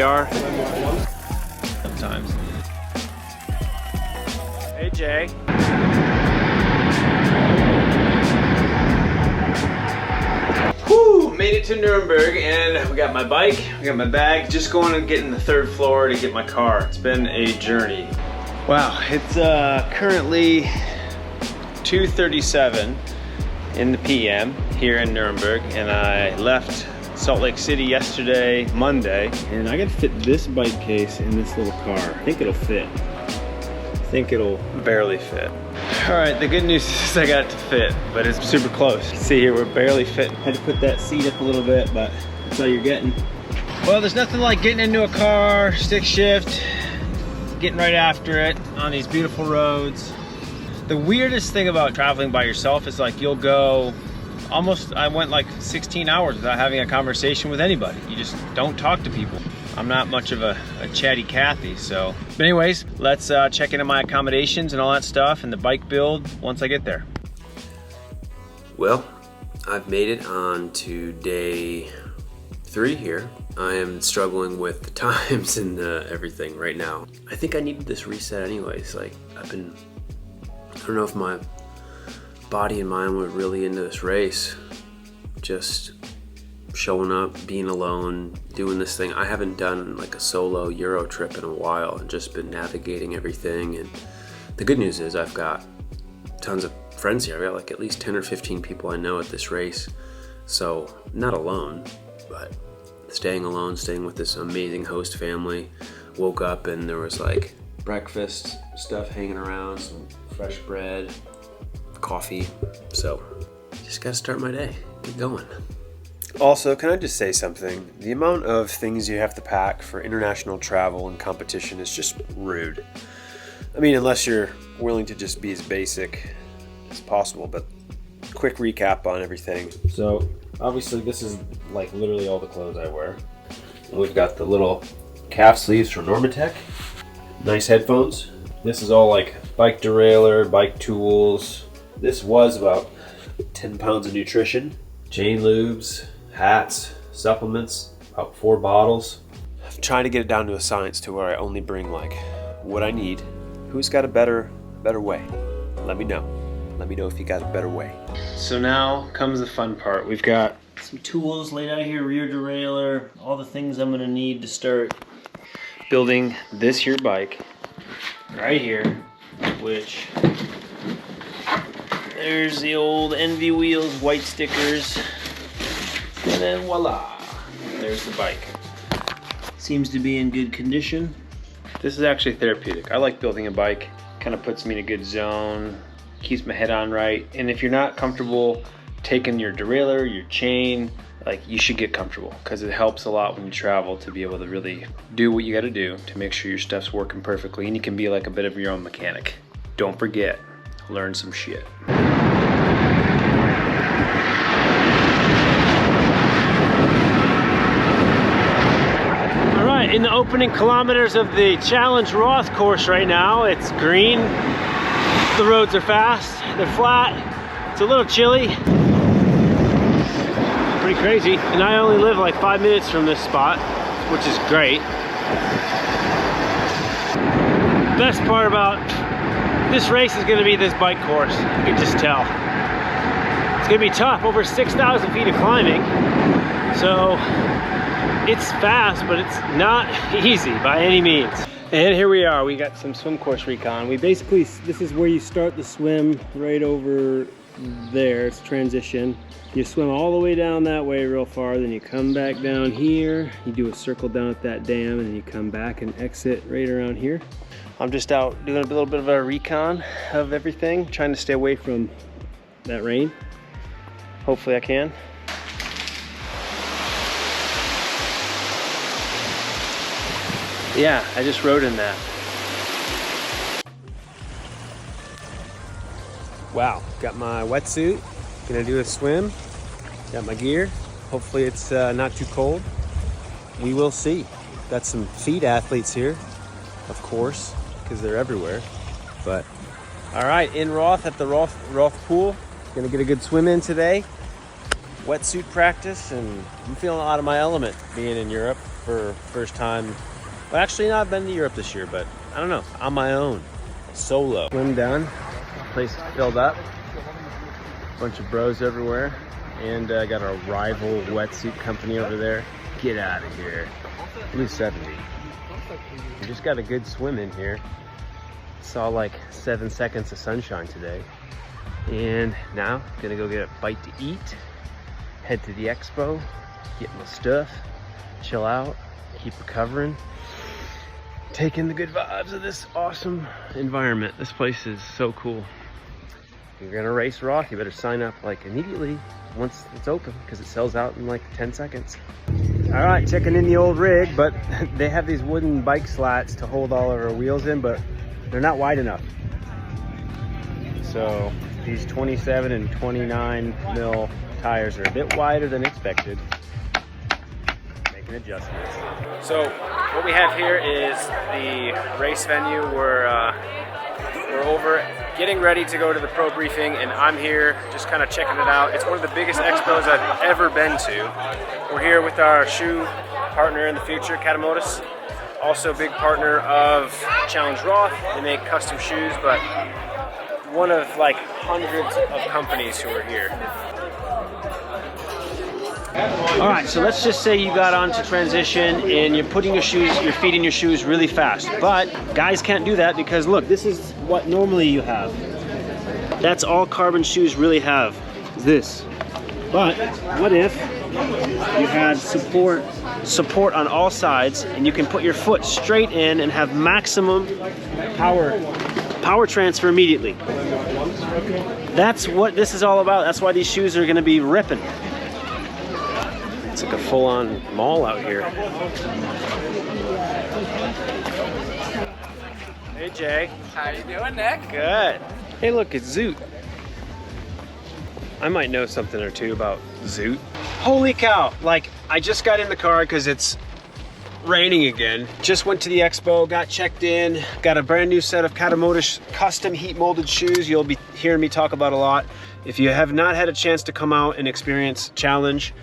are. Sometimes. Hey, Jay. Whew, made it to Nuremberg, and we got my bike, we got my bag, just going and getting the 3rd floor to get my car. It's been a journey. Wow, it's currently 2:37 in the PM here in Nuremberg, and I left Salt Lake City yesterday, Monday, and I gotta fit this bike case in this little car. I think it'll fit. I think it'll barely fit. All right, the good news is I got it to fit, but it's super close. You can see here, we're barely fit. Had to put that seat up a little bit, but that's all you're getting. Well, there's nothing like getting into a car, stick shift, getting right after it on these beautiful roads. The weirdest thing about traveling by yourself is like you'll go I went like 16 hours without having a conversation with anybody. You just don't talk to people. I'm not much of a chatty Cathy, so. But anyways, let's check into my accommodations and all that stuff and the bike build once I get there. Well, I've made it on to day 3 here. I am struggling with the times and everything right now. I think I needed this reset anyways. Like, I don't know if my body and mind were really into this race. Just showing up, being alone, doing this thing. I haven't done like a solo Euro trip in a while and just been navigating everything. And the good news is I've got tons of friends here. I've got like at least 10 or 15 people I know at this race. So not alone, but staying alone, staying with this amazing host family. Woke up and there was like breakfast stuff hanging around, some fresh bread, coffee. So just gotta start my day, get going. Also, can I just say something? The amount of things you have to pack for international travel and competition is just rude. I mean, unless you're willing to just be as basic as possible, but quick recap on everything. So obviously this is like literally all the clothes I wear. We've got the little calf sleeves from Normatec, nice headphones. This is all like bike derailleur, bike tools. This was about 10 pounds of nutrition, chain lubes, hats, supplements, about 4 bottles. I'm trying to get it down to a science to where I only bring like what I need. Who's got a better way? Let me know. Let me know if you got a better way. So now comes the fun part. We've got some tools laid out here, rear derailleur, all the things I'm gonna need to start building this here bike right here, which there's the old Envy wheels, white stickers, and then voila, there's the bike. Seems to be in good condition. This is actually therapeutic. I like building a bike. Kind of puts me in a good zone, keeps my head on right. And if you're not comfortable taking your derailleur, your chain, like you should get comfortable because it helps a lot when you travel to be able to really do what you got to do to make sure your stuff's working perfectly, and you can be like a bit of your own mechanic. Don't forget, learn some shit. All right, in the opening kilometers of the Challenge Roth course right now, it's green. The roads are fast, they're flat, it's a little chilly. Pretty crazy, and I only live like 5 minutes from this spot, which is great. Best part about this race is going to be this bike course. You can just tell it's going to be tough, over 6,000 feet of climbing, so it's fast, but it's not easy by any means. And here we are, we got some swim course recon. We basically, this is where you start the swim right over there. It's transition. You swim all the way down that way real far, then you come back down here, you do a circle down at that dam, and then you come back and exit right around here. I'm just out doing a little bit of a recon of everything, trying to stay away from that rain. Hopefully I can. Yeah, I just rode in that. Wow, got my wetsuit. Gonna do a swim. Got my gear. Hopefully it's not too cold. We will see. Got some feet athletes here, of course, because they're everywhere. But all right, in Roth at the Roth pool. Gonna get a good swim in today. wetsuit practice, and I'm feeling out of my element being in Europe for first time. Well, actually, no, I've been to Europe this year, but I don't know, on my own, solo. Swim down, place filled up, bunch of bros everywhere, and I got a rival wetsuit company over there. Get out of here. Blue 70. We just got a good swim in here. Saw like 7 seconds of sunshine today. And now, gonna go get a bite to eat, head to the Expo, get my stuff, chill out, keep recovering, take in the good vibes of this awesome environment. This place is so cool. If you're gonna race Roth, you better sign up like immediately once it's open, because it sells out in like 10 seconds. All right, checking in the old rig, but they have these wooden bike slats to hold all of our wheels in, but they're not wide enough. So these 27 and 29 mil tires are a bit wider than expected. Making adjustments. So what we have here is the race venue. We're over getting ready to go to the pro briefing, and I'm here just kind of checking it out. It's one of the biggest expos I've ever been to. We're here with our shoe partner in the future, Katamotis. Also a big partner of Challenge Roth. They make custom shoes, but one of like hundreds of companies who are here. All right, so let's just say you got onto transition and you're putting your shoes, you're feeding your shoes really fast. But guys can't do that because look, this is what normally you have. That's all carbon shoes really have, is this. But what if you had support on all sides, and you can put your foot straight in and have maximum power transfer immediately. That's what this is all about. That's why these shoes are gonna be ripping. It's like a full-on mall out here. Hey Jay. How you doing, Nick? Good. Hey look, it's Zoot. I might know something or two about Zoot. Holy cow, like I just got in the car because it's raining again. Just went to the Expo, got checked in, got a brand new set of Katamotis custom heat molded shoes you'll be hearing me talk about a lot. If you have not had a chance to come out and experience Challenge,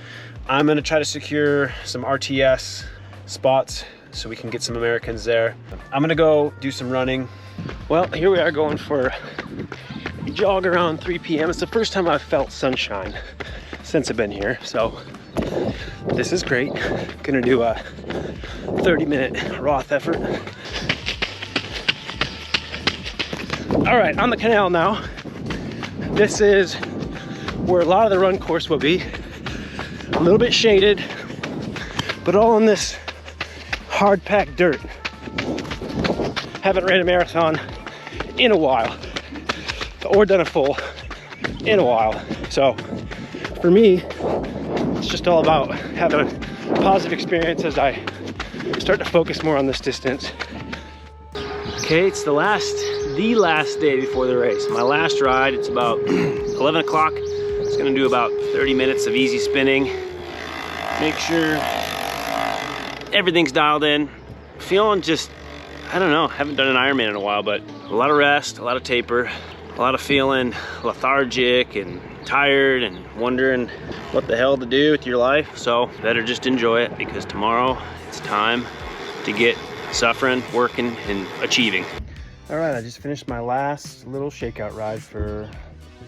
I'm gonna try to secure some RTS spots so we can get some Americans there. I'm gonna go do some running. Well, here we are going for a jog around 3 p.m. It's the first time I've felt sunshine since I've been here, so this is great. Gonna do a 30-minute Roth effort. All right, on the canal now. This is where a lot of the run course will be. A little bit shaded, but all on this hard-packed dirt. Haven't ran a marathon in a while, or done a full in a while. So for me, it's just all about having a positive experience as I start to focus more on this distance. Okay, it's the last day before the race. My last ride, it's about 11 o'clock. It's gonna do about 30 minutes of easy spinning. Make sure everything's dialed in. Feeling just, I don't know, haven't done an Ironman in a while, but a lot of rest, a lot of taper, a lot of feeling lethargic and tired and wondering what the hell to do with your life. So better just enjoy it, because tomorrow it's time to get suffering, working, and achieving. All right, I just finished my last little shakeout ride for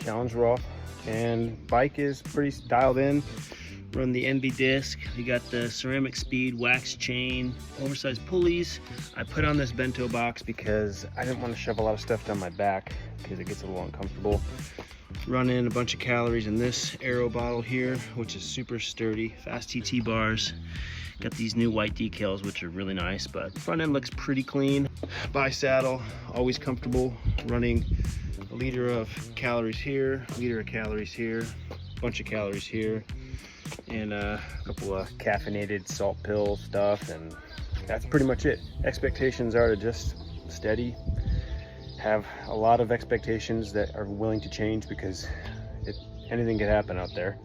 Challenge Roth, and bike is pretty dialed in. Run the NB disc. You got the ceramic speed, wax chain, oversized pulleys. I put on this bento box because I didn't want to shove a lot of stuff down my back because it gets a little uncomfortable. Run in a bunch of calories in this Aero bottle here, which is super sturdy. Fast TT bars. Got these new white decals, which are really nice, but front end looks pretty clean. Bi saddle, always comfortable. Running a liter of calories here, liter of calories here, bunch of calories here, and a couple of caffeinated salt pill stuff, and that's pretty much it. Expectations are to just steady, have a lot of expectations that are willing to change, because anything could happen out there,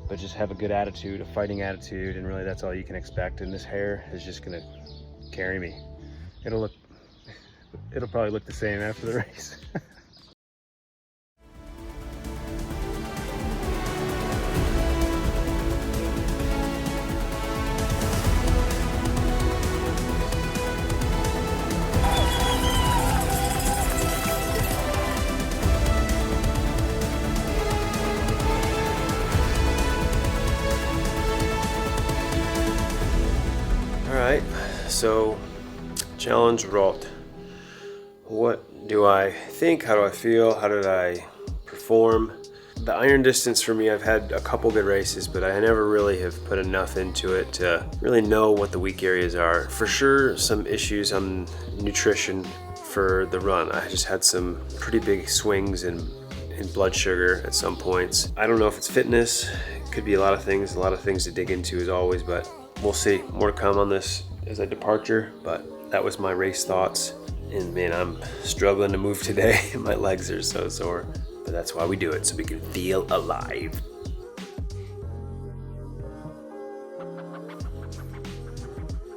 but just have a good attitude, a fighting attitude, and really that's all you can expect. And this hair is just gonna carry me. It'll probably look the same after the race. right, so challenge Roth. What do I think? How do I feel? How did I perform? The iron distance for me, I've had a couple good races, but I never really have put enough into it to really know what the weak areas are. For sure, some issues on nutrition for the run. I just had some pretty big swings in blood sugar at some points. I don't know if it's fitness. It could be a lot of things to dig into as always, but we'll see. More to come on this as a departure, but that was my race thoughts. And man, I'm struggling to move today. My legs are so sore, but that's why we do it, so we can feel alive.